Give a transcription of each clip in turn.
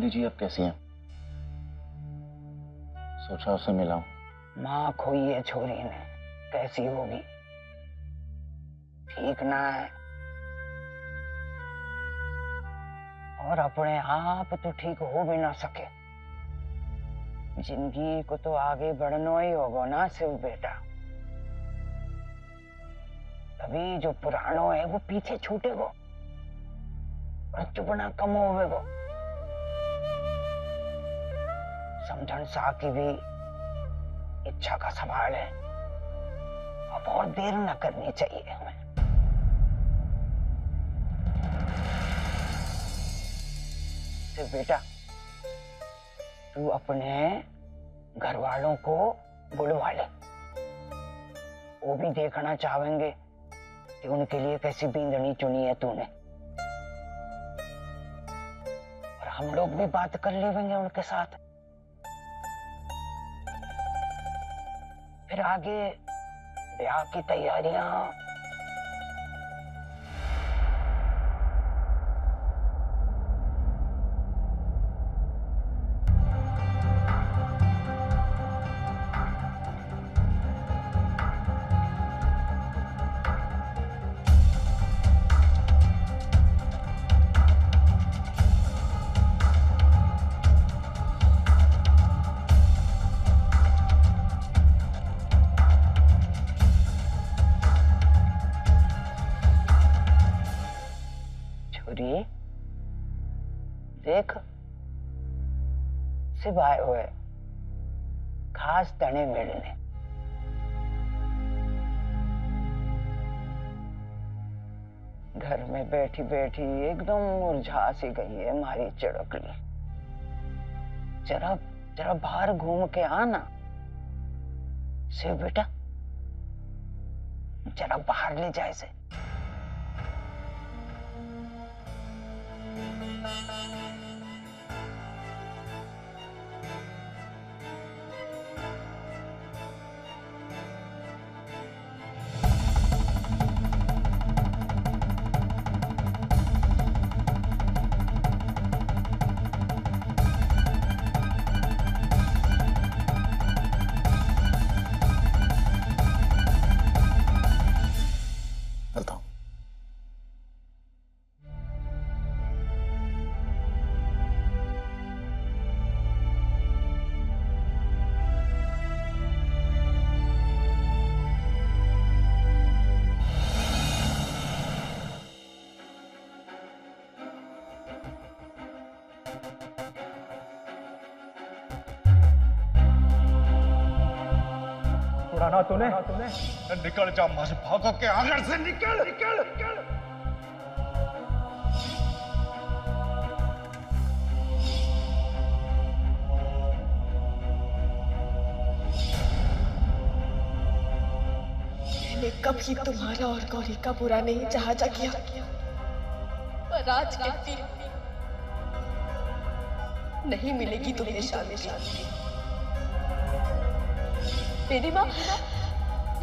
अंजलि जी अब कैसी हैं? सोचा उसे मिलाऊं। माँ खोई है छोरी ने, कैसी होगी? ठीक ना है और अपने आप तो ठीक हो भी ना सके। जिंदगी को तो आगे बढ़ना ही होगा ना शिव बेटा, तभी जो पुरानो है वो पीछे छूटेगो और चुपना कम होवेगो। समझन सा की भी इच्छा का सवाल है और बहुत देर न करनी चाहिए हमें। शिव बेटा, तू अपने घर वालों को बुलवा ले, वो भी देखना चाहेंगे कि उनके लिए कैसी बींदनी चुनी है तूने, और हम लोग भी बात कर लेंगे उनके साथ। फिर आगे ब्याह की तैयारियां। देख, सिर्फ आए हुए खास तने मिलने। घर में बैठी बैठी एकदम मुरझा सी गई है हमारी चिड़कली। जरा जरा बाहर घूम के आना शिव बेटा, जरा बाहर ले जाए से। उड़ाना तूने? निकल जा, मारे भागो के आगे से निकल निकल निकल। मैंने कभी तुम्हारा और गौरी का बुरा नहीं चाहा किया, पर आज कहती हूँ नहीं मिलेगी तुम्हें शांति। मेरी माँ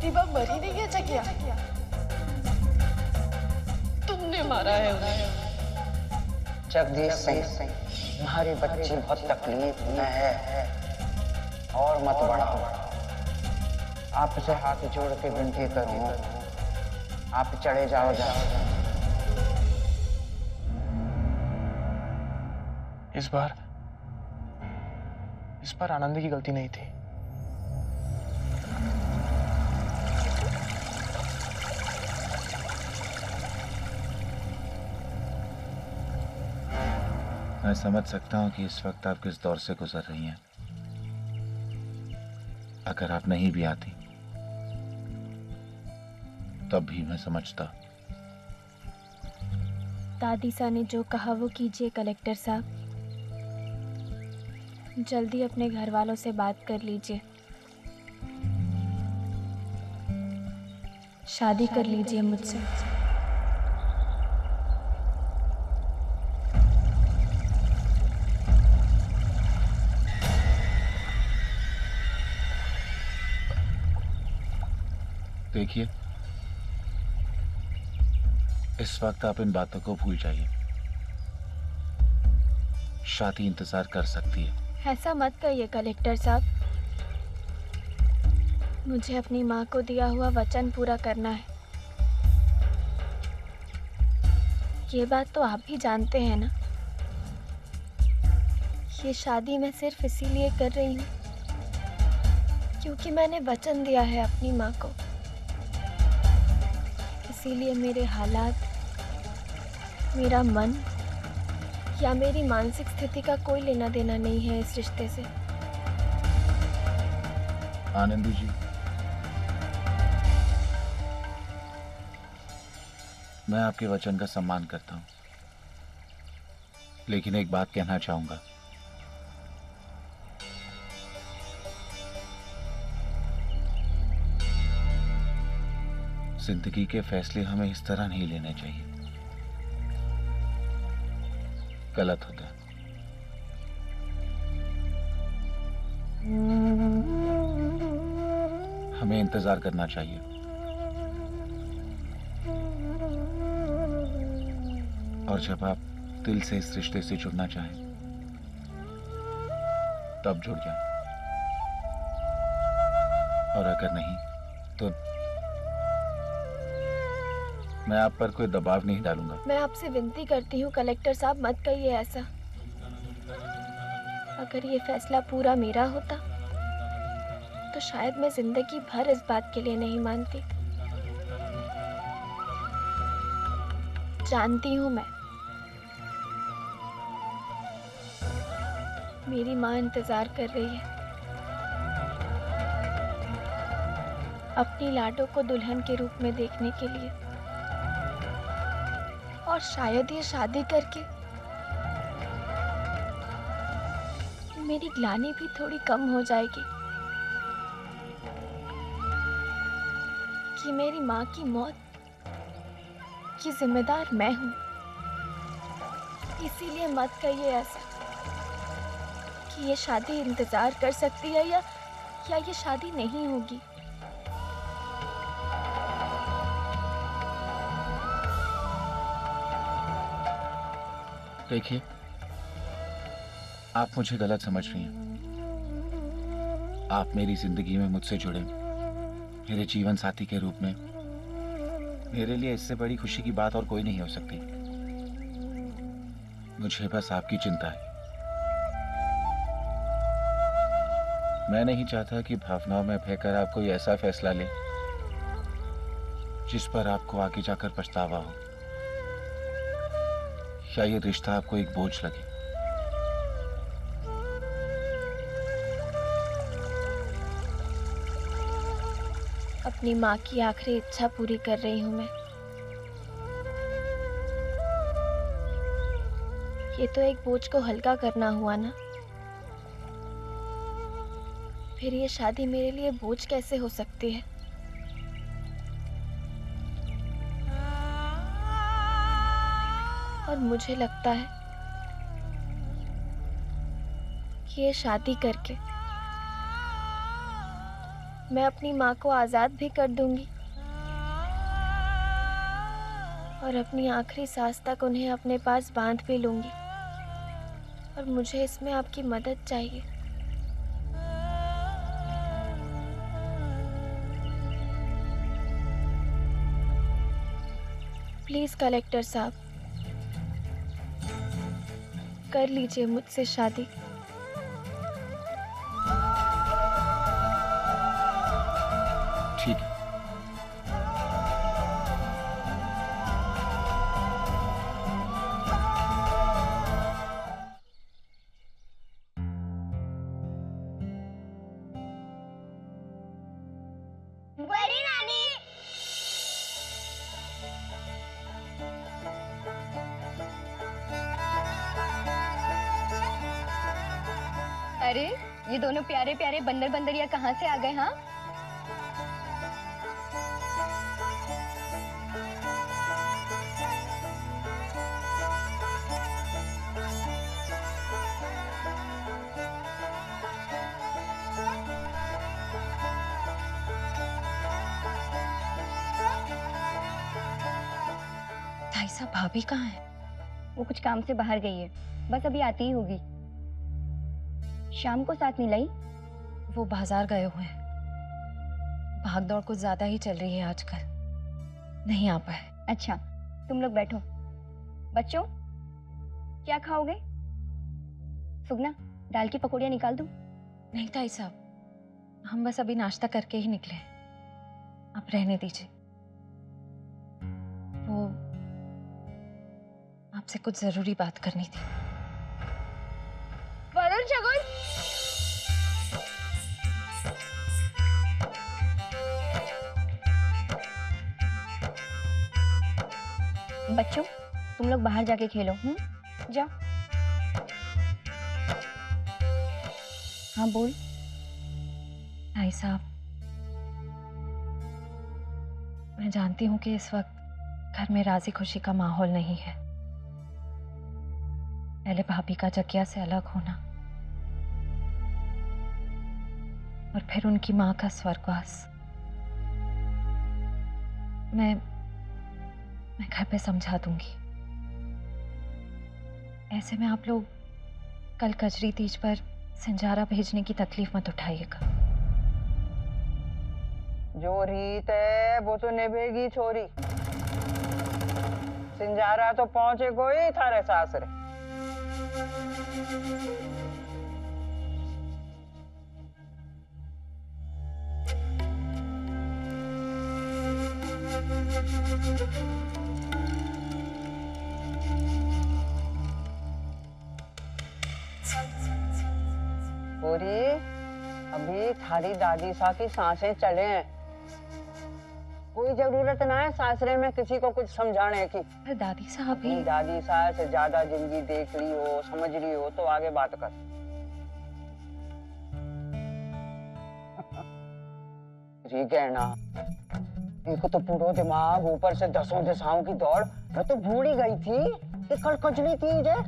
मरी नहीं है जगिया, तुमने मारा है उन्हें। जगदीश सिंह, तुम्हारी बच्ची बहुत तकलीफ में है और मत बढ़ाओ। आपसे हाथ जोड़ के विनती करूं, आप चढ़े जाओ। इस बार आनंद की गलती नहीं थी। मैं समझ सकता हूं कि इस वक्त आप किस दौर से गुजर रही हैं। अगर आप नहीं भी आती तब भी मैं समझता। दादी सा ने जो कहा वो कीजिए कलेक्टर साहब। जल्दी अपने घर वालों से बात कर लीजिए, शादी कर लीजिए मुझसे। देखिए, इस वक्त आप इन बातों को भूल जाइए। शादी इंतजार कर सकती है। ऐसा मत कहिए कलेक्टर साहब। मुझे अपनी माँ को दिया हुआ वचन पूरा करना है। ये बात तो आप भी जानते हैं ना। ये शादी मैं सिर्फ इसीलिए कर रही हूँ क्योंकि मैंने वचन दिया है अपनी माँ को। इसीलिए मेरे हालात, मेरा मन या मेरी मानसिक स्थिति का कोई लेना देना नहीं है इस रिश्ते से। आनंदी जी, मैं आपके वचन का सम्मान करता हूं, लेकिन एक बात कहना चाहूंगा। जिंदगी के फैसले हमें इस तरह नहीं लेने चाहिए, गलत होता है। हमें इंतजार करना चाहिए। और जब आप दिल से इस रिश्ते से जुड़ना चाहें तब जुड़ जाएं, और अगर नहीं तो मैं आप पर कोई दबाव नहीं डालूंगा। मैं आपसे विनती करती हूँ कलेक्टर साहब, मत कहिए ऐसा। अगर ये फैसला पूरा मेरा होता तो शायद मैं जिंदगी भर इस बात के लिए नहीं मानती। जानती हूँ मैं, मेरी माँ इंतजार कर रही है अपनी लाडो को दुल्हन के रूप में देखने के लिए। और शायद ये शादी करके मेरी ग्लानि भी थोड़ी कम हो जाएगी कि मेरी माँ की मौत की जिम्मेदार मैं हूँ। इसीलिए मत कहिए ऐसा कि ये शादी इंतजार कर सकती है या ये शादी नहीं होगी। देखिए, आप मुझे गलत समझ रही हैं। आप मेरी जिंदगी में मुझसे जुड़े, मेरे जीवन साथी के रूप में। मेरे लिए इससे बड़ी खुशी की बात और कोई नहीं हो सकती। मुझे बस आपकी चिंता है। मैं नहीं चाहता कि भावनाओं में बहकर आप कोई ऐसा फैसला लें जिस पर आपको आगे जाकर पछतावा हो, या ये रिश्ता आपको एक बोझ लगे। अपनी माँ की आखिरी इच्छा पूरी कर रही हूँ मैं। ये तो एक बोझ को हल्का करना हुआ ना। फिर ये शादी मेरे लिए बोझ कैसे हो सकती है? और मुझे लगता है कि ये शादी करके मैं अपनी माँ को आजाद भी कर दूंगी और अपनी आखिरी सांस तक उन्हें अपने पास बांध भी लूंगी। और मुझे इसमें आपकी मदद चाहिए। प्लीज कलेक्टर साहब, कर लीजिए मुझसे शादी। ठीक है। बड़ी नानी, अरे ये दोनों प्यारे प्यारे बंदर बंदरिया कहाँ से आ गए? हाँ, भाई साहब, भाभी कहाँ है? वो कुछ काम से बाहर गई है। बस अभी आती ही होगी। शाम को साथ नहीं लाई? वो बाजार गए हुए हैं। भाग दौड़ कुछ ज्यादा ही चल रही है आजकल, नहीं आ पाए। अच्छा, तुम लोग बैठो। बच्चों, क्या खाओगे? सुगना, दाल की पकौड़ियाँ निकाल दूं? नहीं ताई साहब, हम बस अभी नाश्ता करके ही निकले। आप रहने दीजिए। वो आपसे कुछ जरूरी बात करनी थी। वरुण, शगुन, बच्चों, तुम लोग बाहर जाके खेलो। जाओ। हाँ बोल। ताई साहब, मैं जानती हूँ कि इस वक्त घर में राजी खुशी का माहौल नहीं है। पहले भाभी का जकिया से अलग होना और फिर उनकी माँ का स्वर्गवास। मैं घर पे समझा दूंगी। ऐसे में आप लोग कल कजरी तीज पर संजारा भेजने की तकलीफ मत उठाइएगा। जो रीत है वो तो निभेगी छोरी। सिंजारा तो पहुंचे कोई थारे सासरे। छोरी, अभी थारी दादी सा की सांसें चले हैं। कोई जरूरत ना है सासरे में किसी को कुछ समझाने की। पर दादी साहब भी। दादी सास से ज्यादा जिंदगी देख ली हो, समझ ली हो तो आगे बात कर। ठीक है ना, एक तो पूरा दिमाग, ऊपर से 10 दिशाओं की दौड़। मैं तो भूल ही गई थी कि कल कजरी तीज है।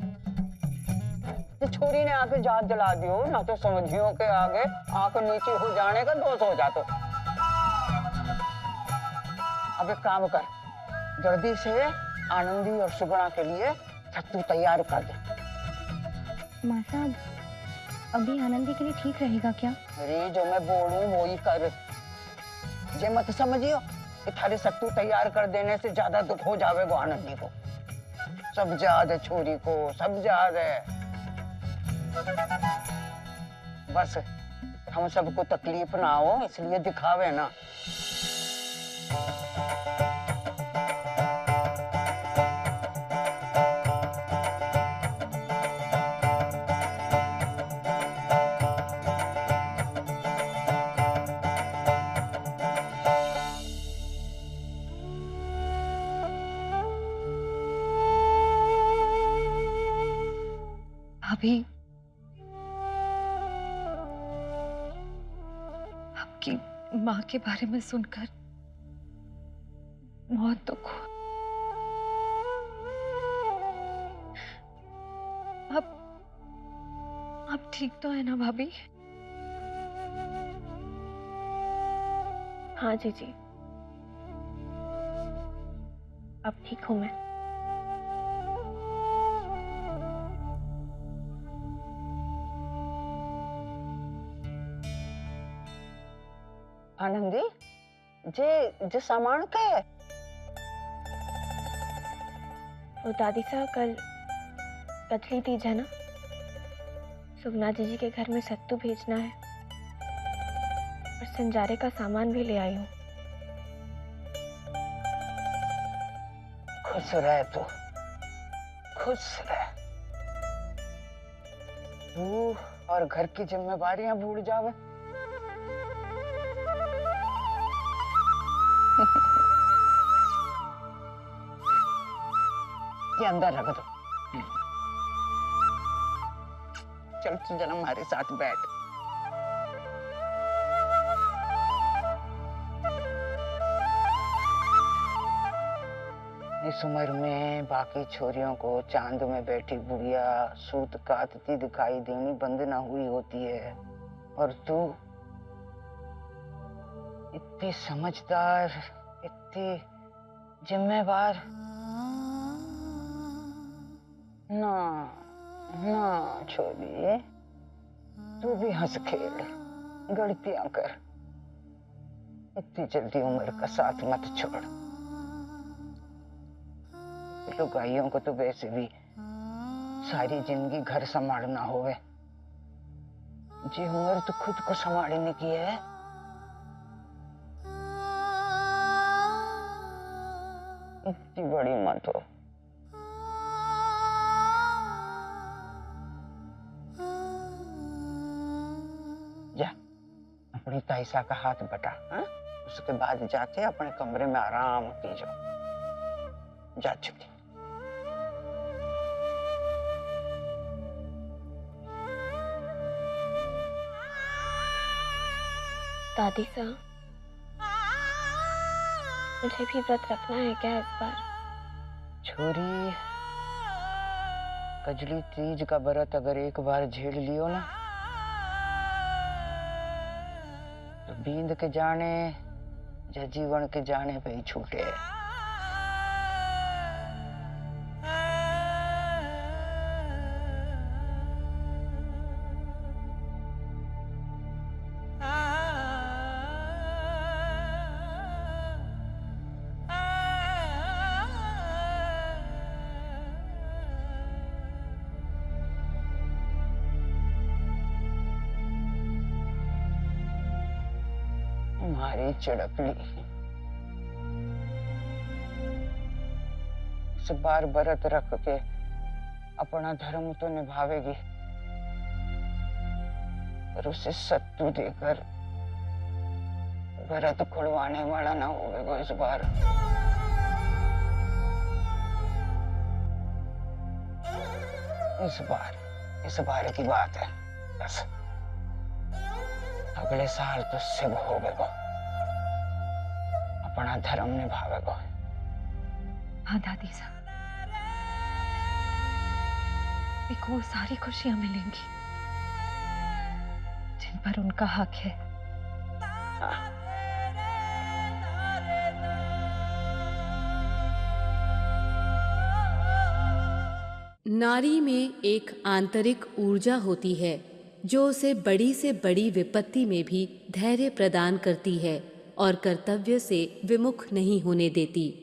ये छोरी ने आके याद दिला दियो ना, तो समझियो के आगे आंख नीचे हो जाने का दोष हो जातो। अब एक काम कर, जल्दी से आनंदी और सुगुणा के लिए सत्तू तैयार कर दे। माँ साहब, अभी आनंदी के लिए ठीक रहेगा क्या? अरे जो मैं बोलूं वो ही कर। जे मत समझियो कि थारे सत्तू तैयार कर देने से ज्यादा दुख हो जावे वो आनंदी को। सब याद है छोरी को, सब याद है। बस हम सबको तकलीफ ना हो इसलिए दिखावे ना। भाभी, आपकी माँ के बारे में सुनकर बहुत दुख हुआ। आप ठीक तो है ना भाभी? हाँ जीजी, अब ठीक हूँ मैं। आनंदी, जे सामान के है? वो दादी साहब, कल कजरी तीज है ना, सुगना जीजी के घर में सत्तू भेजना है और संजारे का सामान भी ले आई हूँ। खुश रह तू, खुश रह। तू और घर की जिम्मेवारियां भूल जावे। ये अंदर रख दो। चल तू जरा हमारे साथ बैठ। इस उम्र में बाकी छोरियों को चांद में बैठी बुढ़िया सूत काटती दिखाई देनी बंद ना हुई होती है, और तू इतनी समझदार, इतनी जिम्मेवार। ना ना छोरी, तू भी हंस खेल, गलतियां कर, इतनी जल्दी उम्र का साथ मत छोड़। लुगाइयों को तो वैसे भी सारी जिंदगी घर संभालना होवे, जी उम्र तो खुद को संभालने की है। इतनी बड़ी मत हो। जा अपनी ताईसा का हाथ बटा, हाँ? उसके बाद जाके अपने कमरे में आराम कीजिए। जा चुकी। दादी साहब, मुझे भी व्रत रखना है क्या इस बार? छोरी, कजली तीज का व्रत अगर एक बार झेल लियो ना, तो बींद के जाने या जीवन के जाने पे ही छूटे। हमारी चिड़कली इस बार व्रत रख के अपना धर्म तो निभावेगी, पर उसे सत्तू देकर व्रत खुलवाने वाला ना होगा इस बार। इस बार की बात है बस, अगले साल तो शिव होवेगो, अपना धर्म निभावेगो। हाँ दादी साहब, को सारी खुशियां मिलेंगी जिन पर उनका हक है। हाँ। नारी में एक आंतरिक ऊर्जा होती है जो उसे बड़ी से बड़ी विपत्ति में भी धैर्य प्रदान करती है और कर्तव्य से विमुख नहीं होने देती।